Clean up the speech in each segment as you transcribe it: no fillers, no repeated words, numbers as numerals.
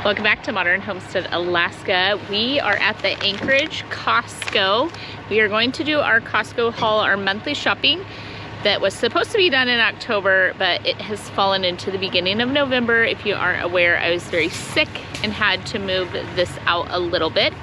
Welcome back to Modern Homestead, Alaska. We are at the Anchorage Costco. We are going to do our Costco haul, our monthly shopping that was supposed to be done in October, but it has fallen into the beginning of November. If you aren't aware, I was very sick and had to move this out a little bit.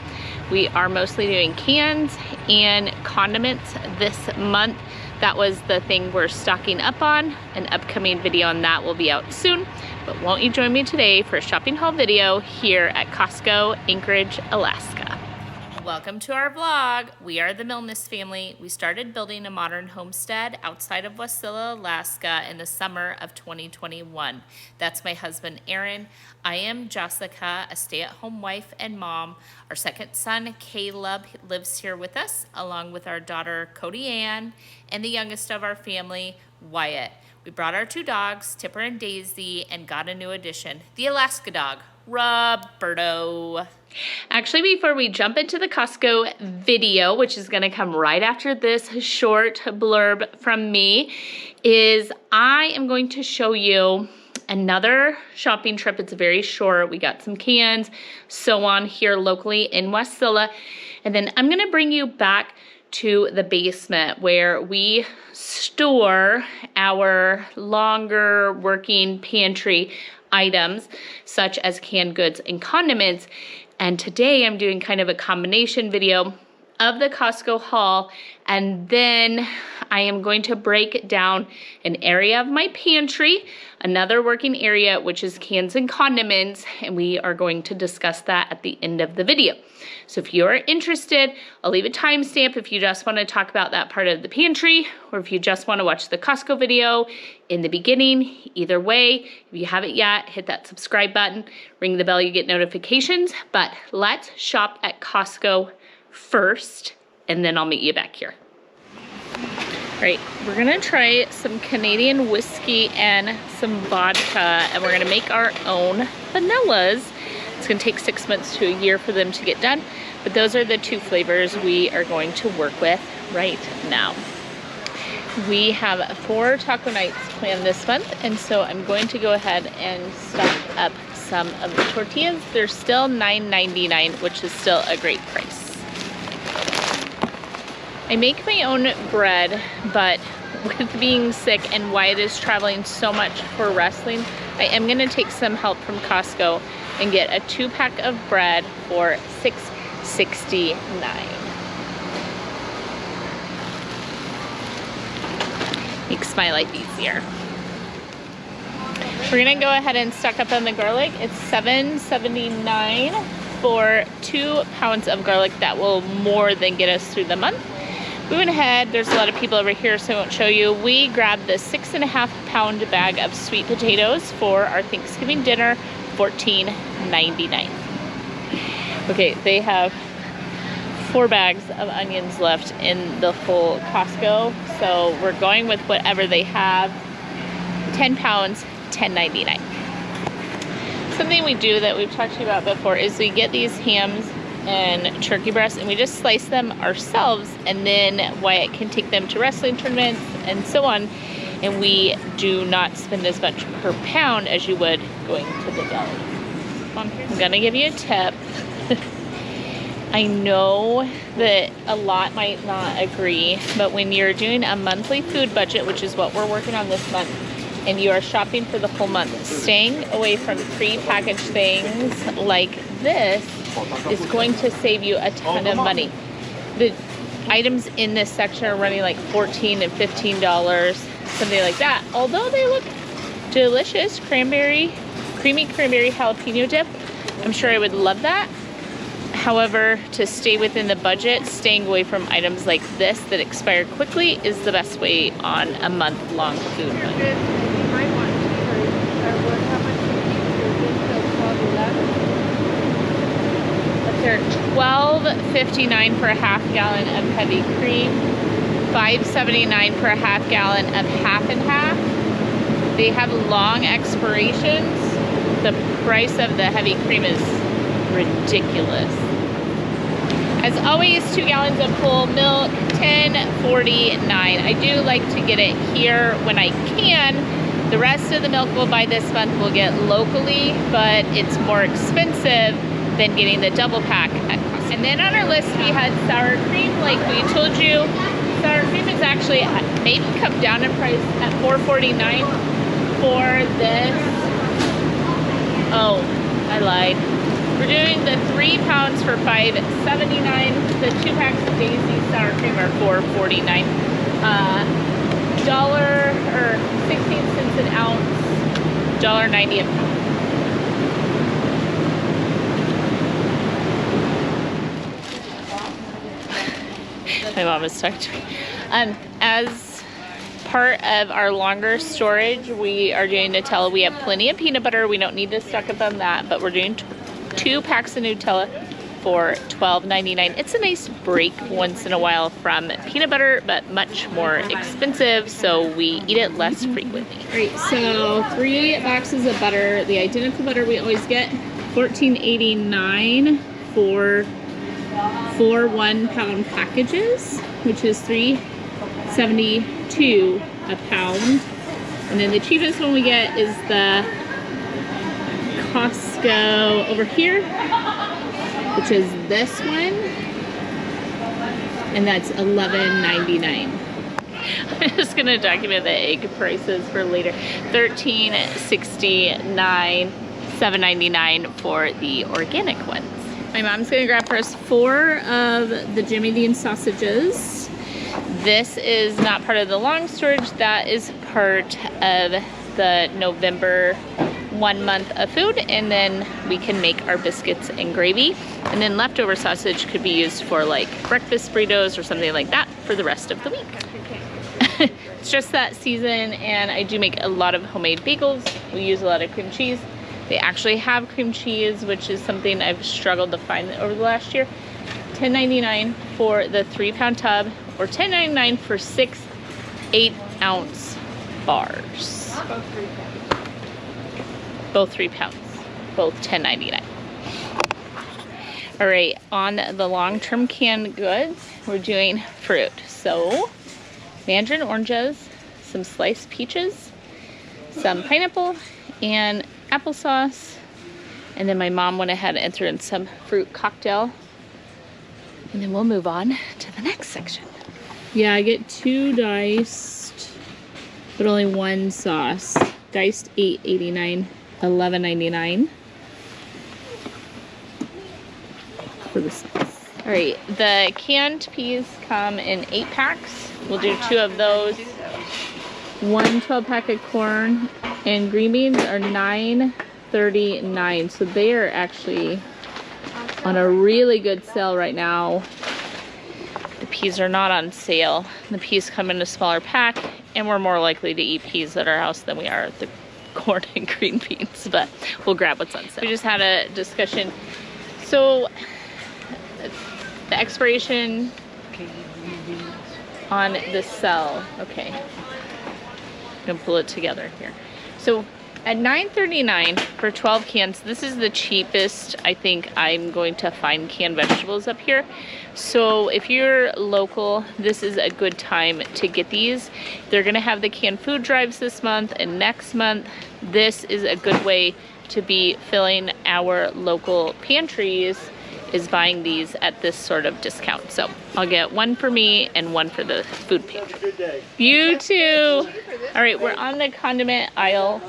We are mostly doing cans and condiments this month. That was the thing we're stocking up on. An upcoming video on that will be out soon. But won't you join me today for a shopping haul video here at Costco, Anchorage, Alaska. Welcome to our vlog. We are the Milnes family. We started building a modern homestead outside of Wasilla, Alaska in the summer of 2021. That's my husband, Aaron. I am Jessica, a stay-at-home wife and mom. Our second son, Caleb, lives here with us, along with our daughter, Cody Ann, and the youngest of our family, Wyatt. We brought our two dogs, Tipper and Daisy, and got a new addition, the Alaska dog, Roberto. Actually, before we jump into the Costco video, which is gonna come right after this short blurb from me, is I am going to show you another shopping trip. It's very short. We got some cans, so on here locally in Wasilla. And then I'm gonna bring you back to the basement where we store our longer working pantry items, such as canned goods and condiments. And today I'm doing kind of a combination video of the Costco haul, and then I am going to break down an area of my pantry, another working area, which is cans and condiments, and we are going to discuss that at the end of the video. So if you're interested, I'll leave a timestamp if you just want to talk about that part of the pantry, or if you just want to watch the Costco video in the beginning. Either way, if you haven't yet, hit that subscribe button, ring the bell, you get notifications. But let's shop at Costco first, and then I'll meet you back here. All right, we're gonna try some Canadian whiskey and some vodka, and we're gonna make our own vanillas. It's gonna take 6 months to a year for them to get done, but those are the two flavors we are going to work with right now. We have 4 taco nights planned this month, and so I'm going to go ahead and stock up some of the tortillas. They're still $9.99, which is still a great price. I make my own bread, but with being sick and Wyatt is traveling so much for wrestling, I am gonna take some help from Costco and get a 2-pack of bread for $6.69. Makes my life easier. We're gonna go ahead and stock up on the garlic. It's $7.79 for 2 pounds of garlic. That will more than get us through the month. Moving ahead, there's a lot of people over here, so I won't show you. We grabbed the 6.5 pound bag of sweet potatoes for our Thanksgiving dinner, $14.99. Okay, they have 4 bags of onions left in the whole Costco, so we're going with whatever they have. 10 pounds, $10.99. Something we do that we've talked to you about before is we get these hams and turkey breasts and we just slice them ourselves, and then Wyatt can take them to wrestling tournaments and so on, and we do not spend as much per pound as you would going to the deli. I'm gonna give you a tip. I know that a lot might not agree, but when you're doing a monthly food budget, which is what we're working on this month, and you are shopping for the whole month, staying away from pre-packaged things like this is going to save you a ton of money. The items in this section are running like $14 and $15, something like that. Although they look delicious, creamy cranberry jalapeno dip. I'm sure I would love that. However, to stay within the budget, staying away from items like this that expire quickly is the best way on a month-long food budget. They're $12.59 for a half gallon of heavy cream, $5.79 for a half gallon of half and half. They have long expirations. The price of the heavy cream is ridiculous. As always, 2 gallons of whole milk, $10.49. I do like to get it here when I can The rest of the milk we'll buy this month we'll get locally, but it's more expensive than getting the double pack at Costco. And then on our list we had sour cream, like we told you. Sour cream is actually maybe come down in price at $4.49 for this. Oh, I lied. We're doing the 3 pounds for $5.79. The 2 packs of Daisy sour cream are $4.49. Dollar or 16 cents an ounce, $1.90 a pound. My mom is talking to me. As part of our longer storage, we are doing Nutella. We have plenty of peanut butter. We don't need to stock up on that, but we're doing 2 packs of Nutella for $12.99. It's a nice break once in a while from peanut butter, but much more expensive, so we eat it less frequently. All right, so 3 boxes of butter, the identical butter we always get, $14.89 for 4 1-pound packages, which is $3.72 a pound. And then the cheapest one we get is the Costco over here, which is this one, and that's $11.99. I'm just gonna document the egg prices for later. $13.69, $7.99 for the organic ones. My mom's gonna grab for us 4 of the Jimmy Dean sausages. This is not part of the long storage, that is part of the November 1 month of food, and then we can make our biscuits and gravy. And then leftover sausage could be used for like breakfast burritos or something like that for the rest of the week. It's just that season, and I do make a lot of homemade bagels. We use a lot of cream cheese. They actually have cream cheese, which is something I've struggled to find over the last year. $10.99 for the 3-pound tub, or $10.99 for 6 8-ounce bars. Both 3 pounds, both $10.99. All right, on the long-term canned goods, we're doing fruit. So mandarin oranges, some sliced peaches, some pineapple, and applesauce. And then my mom went ahead and threw in some fruit cocktail. And then we'll move on to the next section. Yeah, I get 2 diced, but only 1 sauce. Diced $8.89, $11.99 for the sauce. All right, the canned peas come in 8 packs. We'll do 2 of those. 1 12-pack of corn, and green beans are $9.39. So they are actually on a really good sale right now. The peas are not on sale. The peas come in a smaller pack, and we're more likely to eat peas at our house than we are at the corn and green beans, but we'll grab what's on sale. We just had a discussion. So the expiration on the cell, okay. I'm gonna pull it together here. So at $9.39 for 12 cans, this is the cheapest I think I'm going to find canned vegetables up here. So if you're local, this is a good time to get these. They're gonna have the canned food drives this month and next month. This is a good way to be filling our local pantries, is buying these at this sort of discount. So I'll get 1 for me and 1 for the food pantry. You too. All right, we're on the condiment aisle.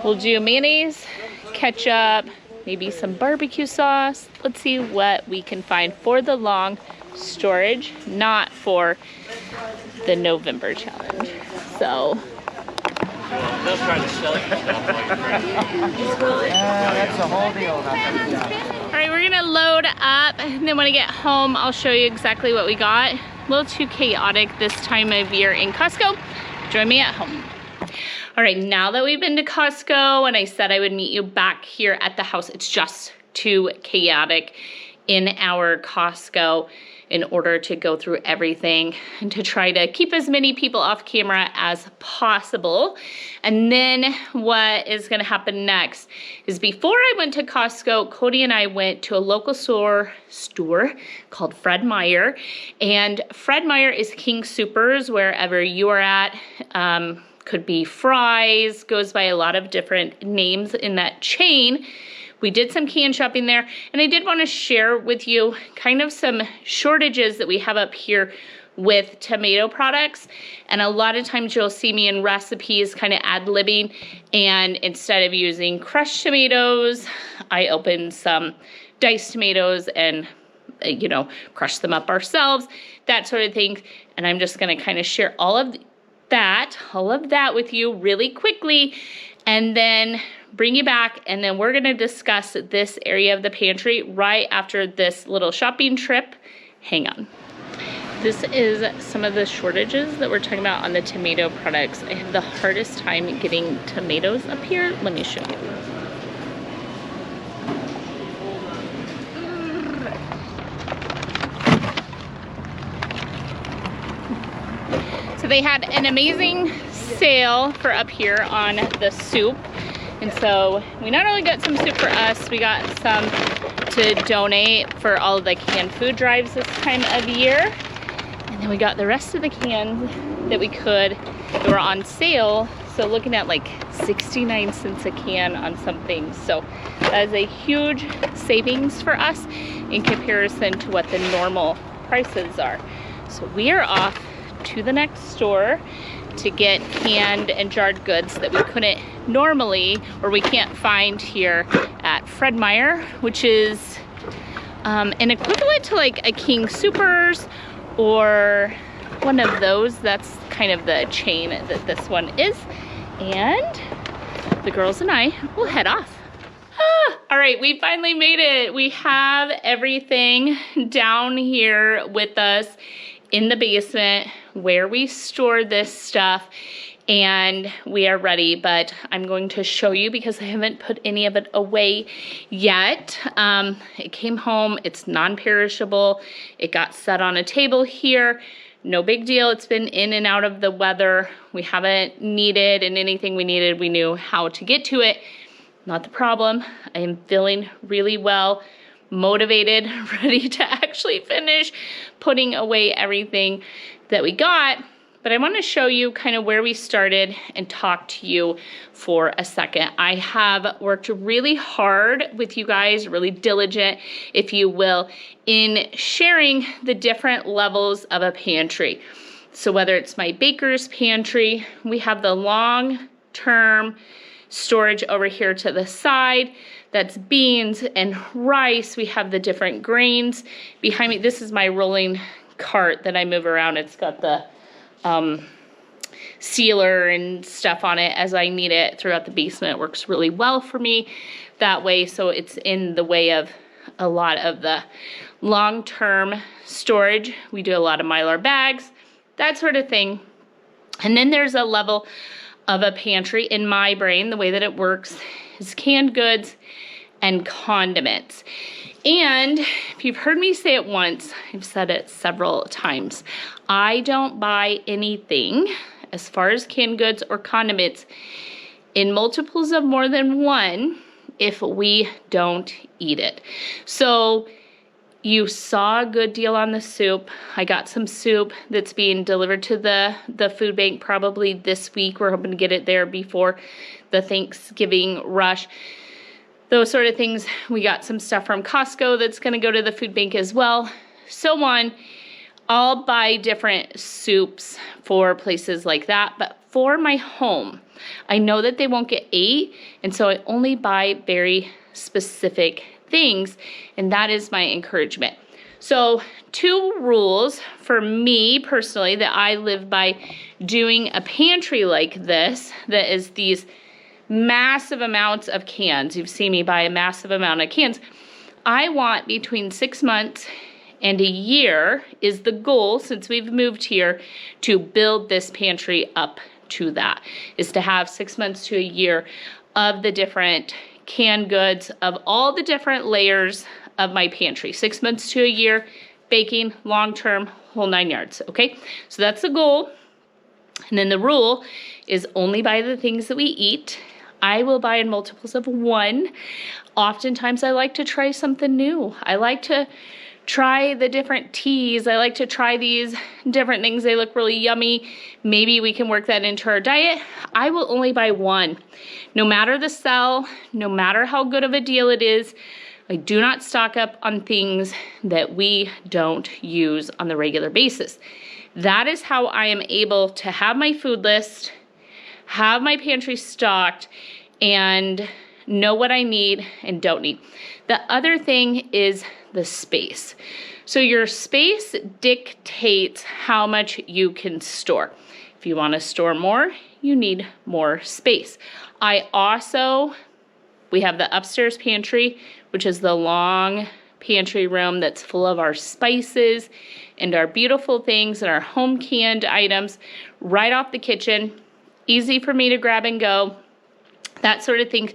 We'll do mayonnaise, ketchup, maybe some barbecue sauce. Let's see what we can find for the long storage, not for the November challenge. So. They'll try to sell you stuff like that's the whole deal. All right, we're gonna load up, and then when I get home, I'll show you exactly what we got. A little too chaotic this time of year in Costco. Join me at home. All right, now that we've been to Costco, and I said I would meet you back here at the house, it's just too chaotic in our Costco in order to go through everything and to try to keep as many people off camera as possible. And then what is gonna happen next is, before I went to Costco, Cody and I went to a local store called Fred Meyer. And Fred Meyer is King Soopers wherever you are at. could be fries, goes by a lot of different names in that chain. We did some can shopping there, and I did want to share with you kind of some shortages that we have up here with tomato products. And a lot of times you'll see me in recipes kind of ad-libbing, and instead of using crushed tomatoes, I open some diced tomatoes and you know, crush them up ourselves, that sort of thing. And I'm just gonna kind of share all of that with you really quickly, and then bring you back, and then we're gonna discuss this area of the pantry right after this little shopping trip. Hang on. This is some of the shortages that we're talking about on the tomato products. I have the hardest time getting tomatoes up here. Let me show you. So they had an amazing sale for up here on the soup. And so we not only got some soup for us, we got some to donate for all of the canned food drives this time of year. And then we got the rest of the cans that we could that were on sale. So looking at like 69 cents a can on some things. So that is a huge savings for us in comparison to what the normal prices are. So we are off to the next store to get canned and jarred goods that we couldn't normally, or we can't find here at Fred Meyer, which is an equivalent to like a King Soopers or one of those. That's kind of the chain that this one is. And the girls and I will head off. All right, we finally made it. We have everything down here with us in the basement where we store this stuff, and we are ready, but I'm going to show you because I haven't put any of it away yet. It came home, it's non-perishable. It got set on a table here. No big deal, it's been in and out of the weather. We haven't needed, and anything we needed, we knew how to get to it. Not the problem. I am feeling really well, motivated, ready to actually finish putting away everything that we got. But I want to show you kind of where we started and talk to you for a second. I have worked really hard with you guys, really diligent, if you will, in sharing the different levels of a pantry. So whether it's my baker's pantry, we have the long-term storage over here to the side. That's beans and rice. We have the different grains behind me. This is my rolling cart that I move around. It's got the sealer and stuff on it as I need it throughout the basement. It works really well for me that way, so it's in the way of a lot of the long-term storage. We do a lot of Mylar bags, that sort of thing. And then there's a level of a pantry in my brain. The way that it works is canned goods and condiments. And if you've heard me say it once, I've said it several times. I don't buy anything as far as canned goods or condiments in multiples of more than one if we don't eat it. So you saw a good deal on the soup. I got some soup that's being delivered to the food bank probably this week. We're hoping to get it there before the Thanksgiving rush. Those sort of things. We got some stuff from Costco that's gonna go to the food bank as well. So on. I'll buy different soups for places like that, but for my home, I know that they won't get ate, and so I only buy very specific things, and that is my encouragement. So 2 rules for me personally that I live by doing a pantry like this, that is these massive amounts of cans. You've seen me buy a massive amount of cans. I want between 6 months and a year is the goal, since we've moved here, to build this pantry up to that, is to have 6 months to a year of the different canned goods of all the different layers of my pantry. 6 months to a year, baking, long-term, whole 9 yards, okay? So that's the goal. And then the rule is only buy the things that we eat. I will buy in multiples of 1. Oftentimes I like to try something new. I like to try the different teas. I like to try these different things. They look really yummy. Maybe we can work that into our diet. I will only buy one. No matter the sell, no matter how good of a deal it is, I do not stock up on things that we don't use on the regular basis. That is how I am able to have my food list, have my pantry stocked, and know what I need and don't need. The other thing is the space. So your space dictates how much you can store. If you want to store more, you need more space. We have the upstairs pantry, which is the long pantry room that's full of our spices and our beautiful things and our home canned items right off the kitchen. Easy for me to grab and go, that sort of thing.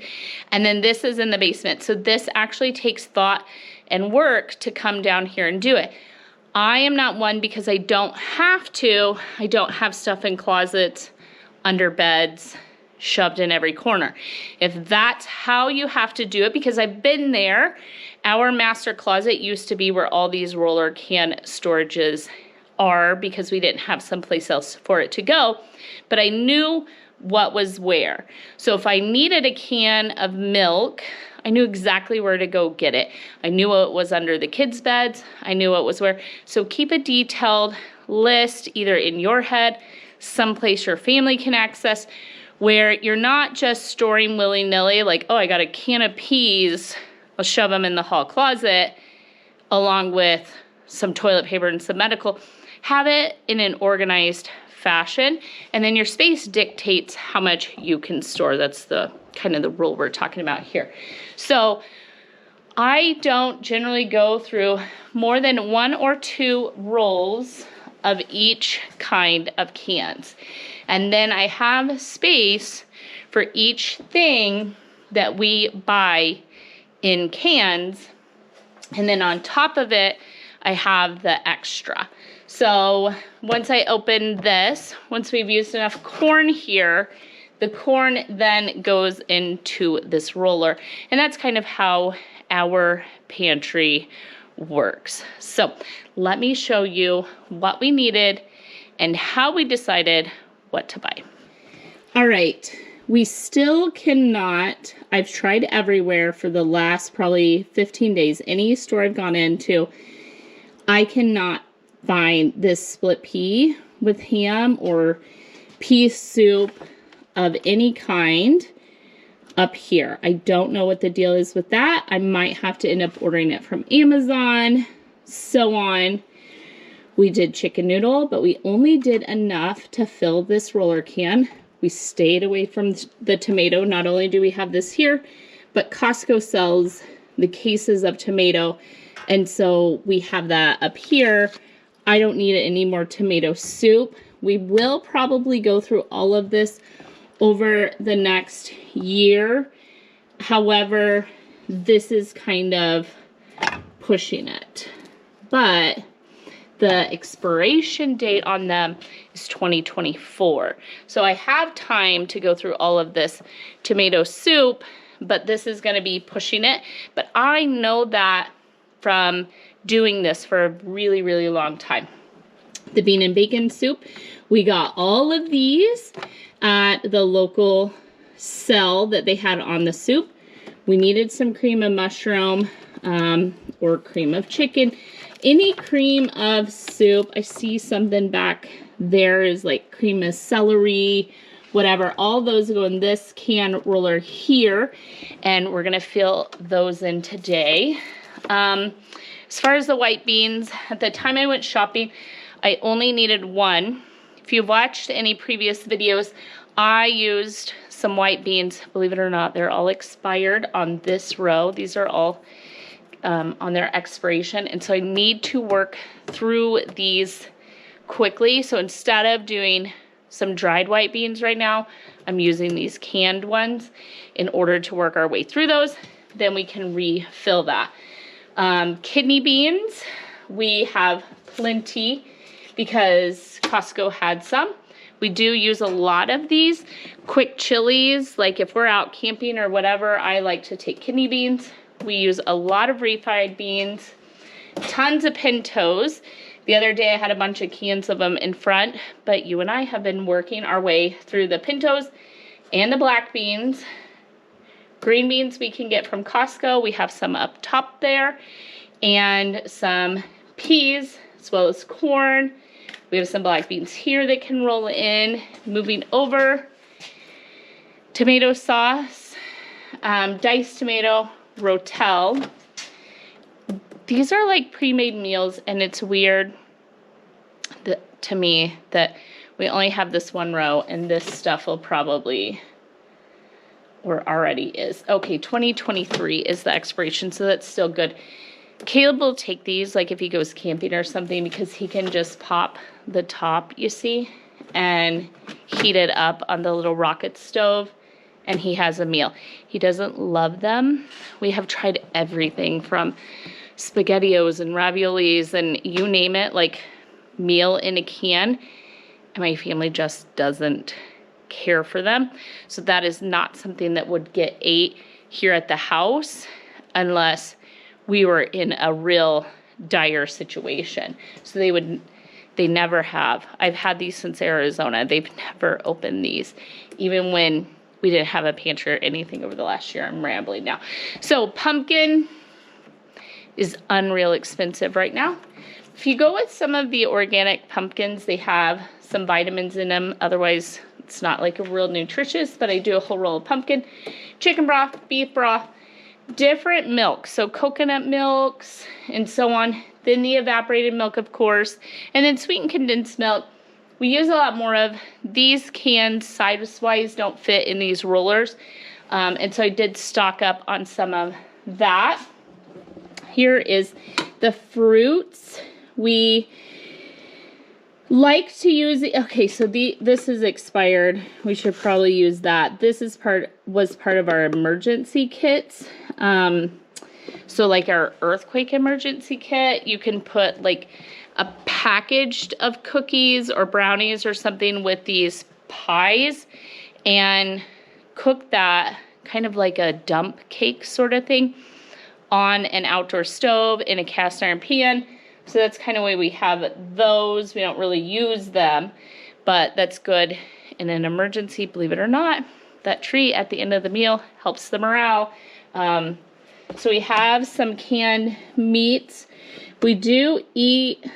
And then this is in the basement. So this actually takes thought and work to come down here and do it. I am not one, because I don't have to. I don't have stuff in closets, under beds, shoved in every corner. If that's how you have to do it, because I've been there, our master closet used to be where all these roller can storages are, because we didn't have someplace else for it to go, but I knew what was where. So if I needed a can of milk, I knew exactly where to go get it. I knew what was under the kids' beds. I knew what was where. So keep a detailed list, either in your head, someplace your family can access, where you're not just storing willy-nilly, like, oh, I got a can of peas, I'll shove them in the hall closet, along with some toilet paper and some medical. Have it in an organized fashion, and then your space dictates how much you can store. That's the kind of the rule we're talking about here. So I don't generally go through more than 1 or 2 rolls of each kind of cans. And then I have space for each thing that we buy in cans. And then on top of it, I have the extra. So once I open this, once we've used enough corn here, the corn then goes into this roller. And that's kind of how our pantry works. So let me show you what we needed and how we decided what to buy. All right, we still cannot, I've tried everywhere for the last probably 15 days, any store I've gone into, I cannot find this split pea with ham or pea soup of any kind up here. I don't know what the deal is with that. I might have to end up ordering it from Amazon, so on. We did chicken noodle, but we only did enough to fill this roller can. We stayed away from the tomato. Not only do we have this here, but Costco sells the cases of tomato, and so we have that up here. I don't need any more tomato soup. We will probably go through all of this over the next year. However, this is kind of pushing it. But the expiration date on them is 2024. So I have time to go through all of this tomato soup, but this is gonna be pushing it. But I know that from doing this for a really, really long time. The bean and bacon soup, we got all of these at the local sell that they had on the soup. We needed some cream of mushroom or cream of chicken. Any cream of soup. I see something back there is like cream of celery, whatever. All those go in this can roller here, and we're gonna fill those in today. As far as the white beans, at the time I went shopping, I only needed one. If you've watched any previous videos, I used some white beans. Believe it or not, they're all expired on this row. These are all on their expiration, and so I need to work through these quickly. So instead of doing some dried white beans right now, I'm using these canned ones in order to work our way through those. Then we can refill that. Kidney beans, we have plenty because Costco had some. We do use a lot of these quick chilies, like if we're out camping or whatever, I like to take kidney beans. We use a lot of refried beans, tons of pintos. The other day I had a bunch of cans of them in front, but you and I have been working our way through the pintos and the black beans. Green beans we can get from Costco. We have some up top there, and some peas as well as corn. We have some black beans here that can roll in. Moving over, tomato sauce, diced tomato, rotel. These are like pre-made meals, and it's weird to me that we only have this one row, and this stuff will probably, or already is. Okay, 2023 is the expiration, so that's still good. Caleb will take these, like if he goes camping or something, because he can just pop the top, you see, and heat it up on the little rocket stove, and he has a meal. He doesn't love them. We have tried everything from SpaghettiOs and raviolis and you name it, like meal in a can, and my family just doesn't care for them. So that is not something that would get ate here at the house unless we were in a real dire situation. So they never have. I've had these since Arizona. They've never opened these, even when we didn't have a pantry or anything over the last year. I'm rambling now. So pumpkin is unreal expensive right now. If you go with some of the organic pumpkins, they have some vitamins in them. Otherwise, it's not like a real nutritious, but I do a whole roll of pumpkin, chicken broth, beef broth, different milks. So coconut milks and so on. Then the evaporated milk, of course, and then sweetened condensed milk. We use a lot more of. These cans size-wise don't fit in these rollers. And so I did stock up on some of that. Here is the fruits. We like to use, okay, so this is expired. We should probably use that. This is was part of our emergency kits. So like our earthquake emergency kit, you can put like a package of cookies or brownies or something with these pies and cook that kind of like a dump cake sort of thing on an outdoor stove in a cast iron pan. So that's kind of way we have those. We don't really use them, but that's good in an emergency, believe it or not. That treat at the end of the meal helps the morale. So we have some canned meats. We do eat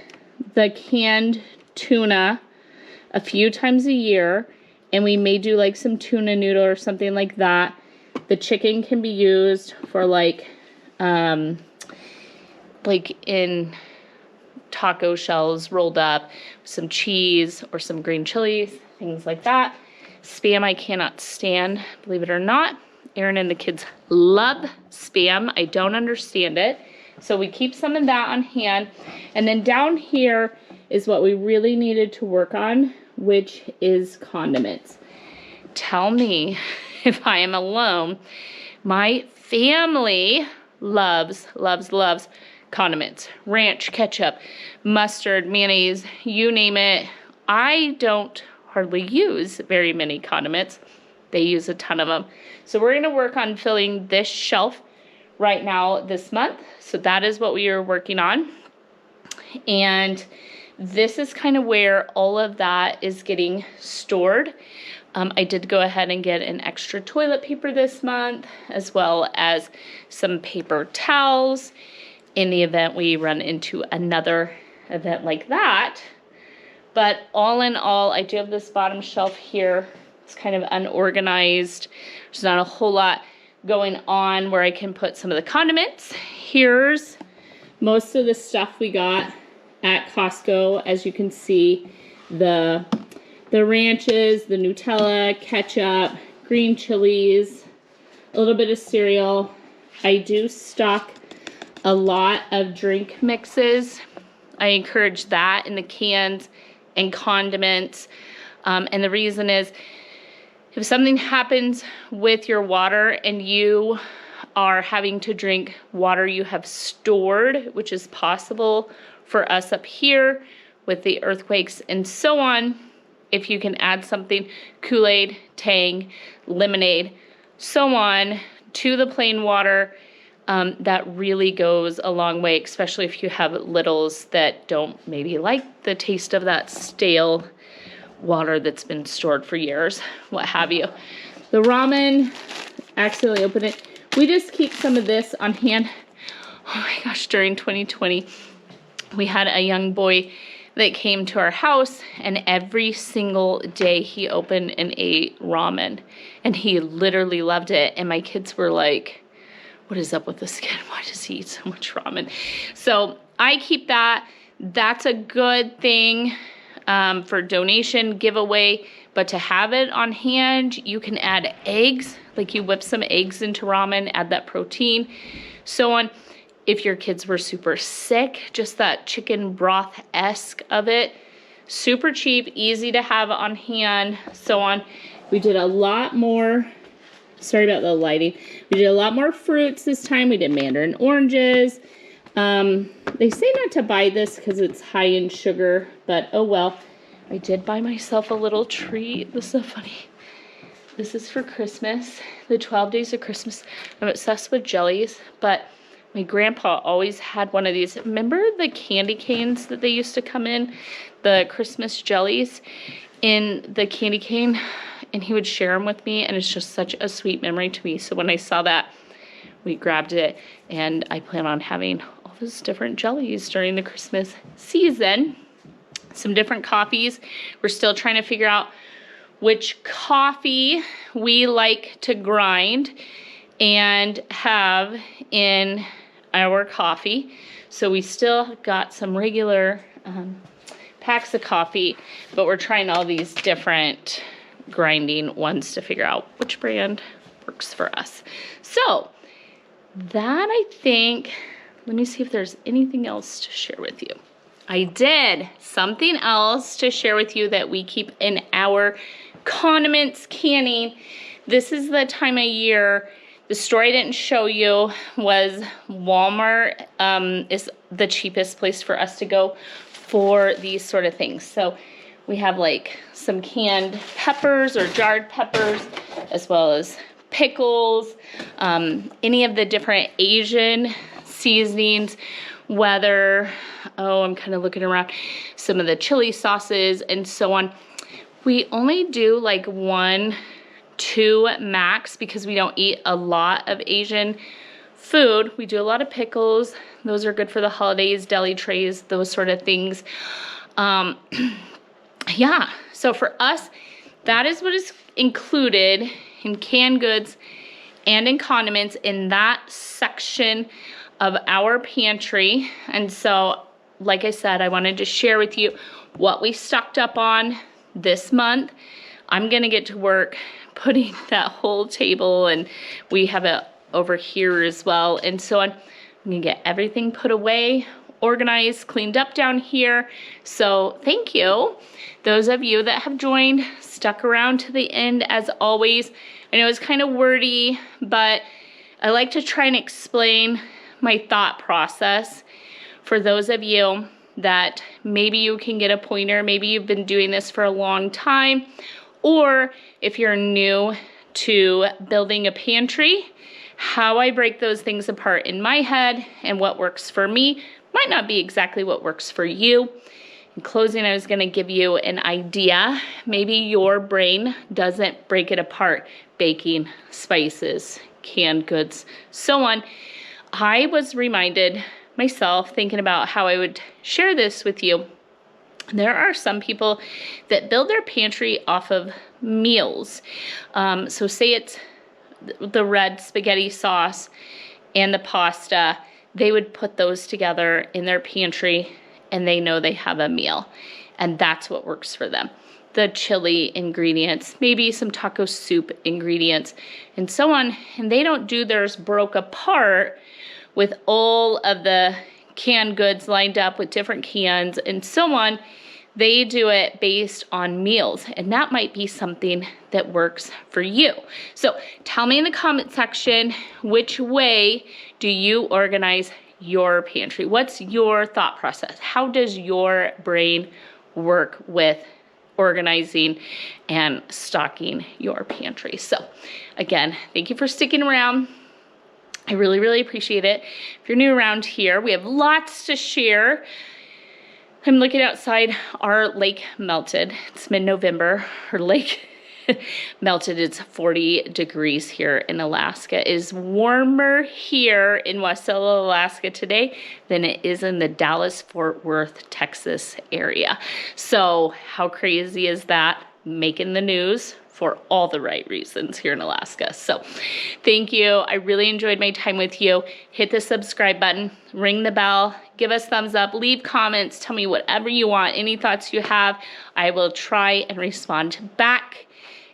the canned tuna a few times a year, and we may do like some tuna noodle or something like that. The chicken can be used for like in taco shells rolled up, some cheese or some green chilies, things like that. Spam I cannot stand, believe it or not. Aaron and the kids love Spam. I don't understand it. So we keep some of that on hand. And then down here is what we really needed to work on, which is condiments. Tell me if I am alone. My family loves condiments. Ranch, ketchup, mustard, mayonnaise, you name it. I don't hardly use very many condiments. They use a ton of them. So we're going to work on filling this shelf right now this month. So that is what we are working on. And this is kind of where all of that is getting stored. I did go ahead and get an extra toilet paper this month, as well as some paper towels in the event we run into another event like that. But all in all, I do have this bottom shelf here. It's kind of unorganized. There's not a whole lot going on where I can put some of the condiments. Here's most of the stuff we got at Costco. As you can see, the ranches, the Nutella, ketchup, green chilies, a little bit of cereal. I do stock a lot of drink mixes. I encourage that in the cans and condiments. And the reason is, if something happens with your water and you are having to drink water you have stored, which is possible for us up here with the earthquakes and so on, if you can add something, Kool-Aid, Tang, lemonade, so on, to the plain water, that really goes a long way, especially if you have littles that don't maybe like the taste of that stale water that's been stored for years, what have you. The ramen, accidentally opened it. We just keep some of this on hand. Oh my gosh, during 2020, we had a young boy that came to our house, and every single day he opened and ate ramen, and he literally loved it. And my kids were like, what is up with this kid? Why does he eat so much ramen? So I keep that. That's a good thing for donation, giveaway, but to have it on hand, you can add eggs, like you whip some eggs into ramen, add that protein, so on. If your kids were super sick, just that chicken broth-esque of it, super cheap, easy to have on hand, so on. We did a lot more, sorry about the lighting, we did a lot more fruits this time. We did mandarin oranges. They say not to buy this because it's high in sugar, but oh well. I did buy myself a little treat. This is so funny. This is for Christmas, the 12 days of Christmas. I'm obsessed with jellies, but my grandpa always had one of these. Remember the candy canes that they used to come in? The Christmas jellies in the candy cane? And he would share them with me, and it's just such a sweet memory to me. So when I saw that, we grabbed it, and I plan on having all those different jellies during the Christmas season. Some different coffees. We're still trying to figure out which coffee we like to grind and have in our coffee. So we still got some regular packs of coffee, but we're trying all these different grinding ones to figure out which brand works for us. So that, I think, let me see if there's anything else to share with you. I did something else to share with you that we keep in our condiments canning. This is the time of year. The store I didn't show you was Walmart is the cheapest place for us to go for these sort of things. So we have like some canned peppers or jarred peppers, as well as pickles, any of the different Asian seasonings, whether, oh, I'm kind of looking around, some of the chili sauces and so on. We only do like 1, 2 max because we don't eat a lot of Asian food. We do a lot of pickles. Those are good for the holidays, deli trays, those sort of things. Yeah, so for us, that is what is included in canned goods and in condiments in that section of our pantry. And so, like I said, I wanted to share with you what we stocked up on this month. I'm gonna get to work putting that whole table, and we have it over here as well, and so on. I'm gonna get everything put away, organized, cleaned up down here. So thank you, those of you that have joined, stuck around to the end as always. I know it's kind of wordy, but I like to try and explain my thought process for those of you that maybe you can get a pointer, maybe you've been doing this for a long time, or if you're new to building a pantry, how I break those things apart in my head and what works for me might not be exactly what works for you. In closing, I was gonna give you an idea. Maybe your brain doesn't break it apart. Baking, spices, canned goods, so on. I was reminded myself, thinking about how I would share this with you. There are some people that build their pantry off of meals. So say it's the red spaghetti sauce and the pasta, they would put those together in their pantry and they know they have a meal, and that's what works for them. The chili ingredients, maybe some taco soup ingredients, and so on, and they don't do theirs broke apart with all of the canned goods lined up with different cans and so on. They do it based on meals, and that might be something that works for you. So tell me in the comment section, which way do you organize your pantry? What's your thought process? How does your brain work with organizing and stocking your pantry? So again, thank you for sticking around. I really, really appreciate it. If you're new around here, we have lots to share. I'm looking outside, our lake melted. It's mid-November, our lake melted. It's 40 degrees here in Alaska. It is warmer here in Wasilla, Alaska today than it is in the Dallas-Fort Worth, Texas area. So how crazy is that? Making the news for all the right reasons here in Alaska. So thank you. I really enjoyed my time with you. Hit the subscribe button, ring the bell, give us thumbs up, leave comments, tell me whatever you want, any thoughts you have. I will try and respond back.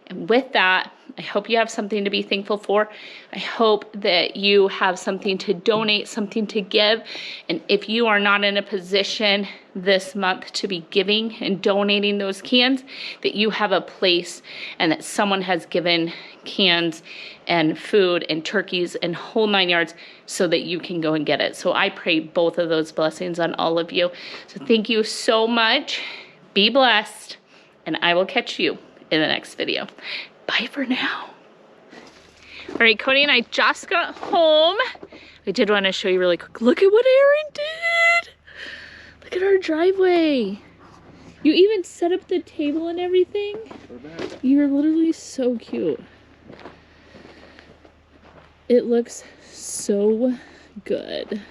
And with that, I hope you have something to be thankful for. I hope that you have something to donate, something to give. And if you are not in a position this month to be giving and donating those cans, that you have a place and that someone has given cans and food and turkeys and whole 9 yards so that you can go and get it. So I pray both of those blessings on all of you. So thank you so much. Be blessed, and I will catch you in the next video. Bye for now. All right, Cody and I just got home. I did want to show you really quick. Look at what Aaron did. Look at our driveway. You even set up the table and everything. You're literally so cute. It looks so good.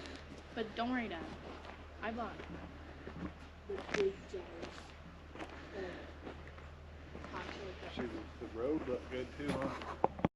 But don't worry, Dad. I bought the big jars. The road looked good too, huh?